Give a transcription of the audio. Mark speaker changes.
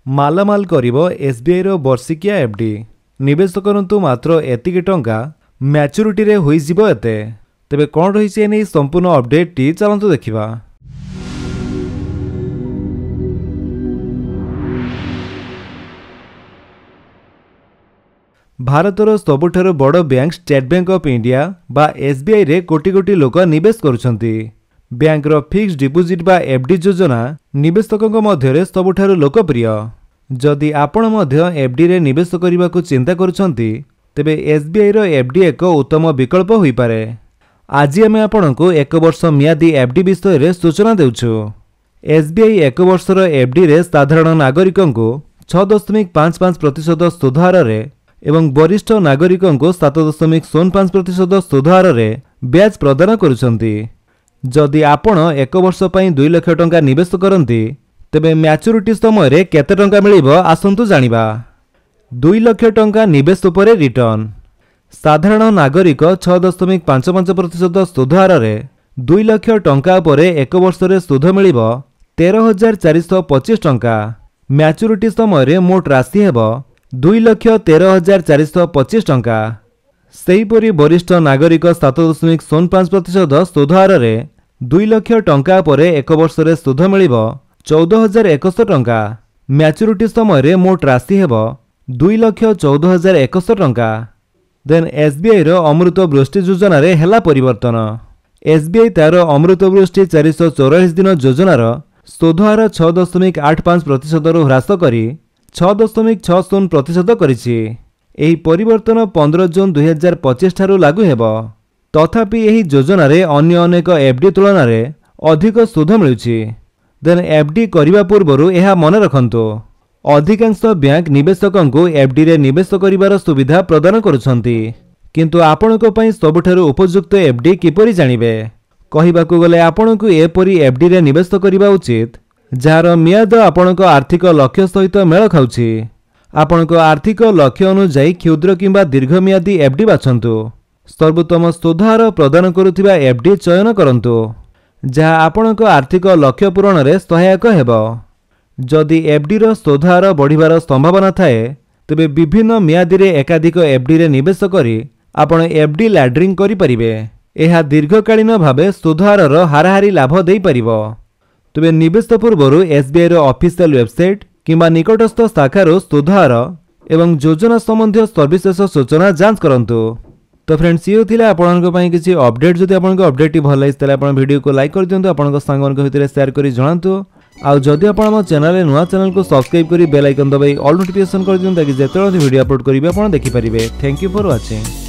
Speaker 1: मालामाल करिबो एसबीआई रो वर्षिकिया एफडी निवेश करंतु मात्र एतिकी टंका मैच्योरिटी रे होई जिवो एते तेबे कोन रहिछि एनै संपूर्ण अपडेट टी चलंतु देखिबा। भारतर सबुठारु बड़ bank state bank of India बा एसबीआई रे कोटी कोटी लोक निवेश करुछंती। बैंक रो फिक्स्ड डिपोजिट बा एफडी योजना निवेशकक मध्यरे सबुठारु लोकप्रिय। जदि आपण मध्य एफडी रे निवेश करने को चिंता करुछंती तेबे एसबीआई रो एफडी एक उत्तम विकल्प होई पारे। आज आमे आपनको एक वर्ष मियादी एफडी विषय रे सूचना देउछु। एसबीआई एक वर्षर एफडी रे साधारण नागरिकन को 6.55% सुध हार रे एवं वरिष्ठ नागरिकन को 7.05% सुध हार रे ब्याज प्रदान करुछंती। जदि आपण एक वर्ष पई 2 लाख टंका निवेश करंती तेबे मैच्योरिटी समय रे केते टंका मिलिबो आसंतु जानिबा। 2 लाख टंका निवेश उपरे रिटर्न साधारण नागरिक 6.55% सुध हार रे 2 लाख टंका उपरे एक वर्ष रे सुध मिलिबो 13,425 टंका। मैच्योरिटी समय रे मोट राशि हेबो 2,13,425 टंका। सेहीपरि वरिष्ठ नागरिक 7.05% सुध हार रे 2 लाख टंका परे एक वर्ष रे सुध मिलिबो 14,100 टंका। मैच्योरिटी समय रे मोट राशि हेबो 2,14,100 टंका। देन एसबीआई रो अमृत वृष्टि योजना रे हेला परिवर्तन। एसबीआई तार अमृत वृष्टि 444 दिन योजनार सुध हार 6.85% रु ह्रास करी 6.60% करिछि। एही परिवर्तन 15 जून 2025 ठारू लागू हेबो। तथापि एही योजना रे अन्य अनेक एफडी तुलना रे अधिक सुध मिलुछि। देन एफडी करिबा पूर्वरु एहा मने रखंतु अधिकांश बैंक निवेशकन को एफडी रे निवेश करिवार सुविधा प्रदान करुछंती। किंतु आपनको पई सबुठारु उपयुक्त एफडी किपरि जानिबे कहिबाकू गले आपनको एपरि एफडी रे निवेश करिबा उचित जार मियाद आपनको आर्थिक लक्ष्य सहित मेल खाउछि। आपनको आर्थिक लक्ष्य अनुसार क्षुद्र किंबा दीर्घमियादी एफडी बाछंतु। सर्वोत्तम सुध हार प्रदान करुथिबा एफडी चयन करंतु जहा आपनको आर्थिक लक्ष्य पूरण रे सहायक हेबो। जदि एफडी रो सुध हार बढ़िबार संभावना थाए तेबे विभिन्न मियादी रे एकाधिक एफडी रे निवेश करी आपण एफडी लैडरिंग करि परिबे। एहा दीर्घकालीन भावे सुध हार रो हाराहारी लाभ देई परिबो। तेबे निवेश पूर्वरु एसबीआई रो ऑफिशियल वेबसाइट किंबा निकटस्थ शाखार सुध हार एवं योजना संबंधी सर्विसेस सूचना जांच करंतु। तो फ्रेंड्स ये थिला आपनक पई किछि अपडेट। जदि आपनक अपडेट भल लागिस तले आपन वीडियो को लाइक कर दियंतु, आपनक संगन भितरे शेयर करी जणांतु। आ जदि आपन हम चैनल नुआ चैनल को सब्सक्राइब करी बेल आइकन दबाई ऑल नोटिफिकेशन कर दियंतु ताकि जेतरो वीडियो अपलोड करिवे आपन देखि परिबे। Thank you for watching.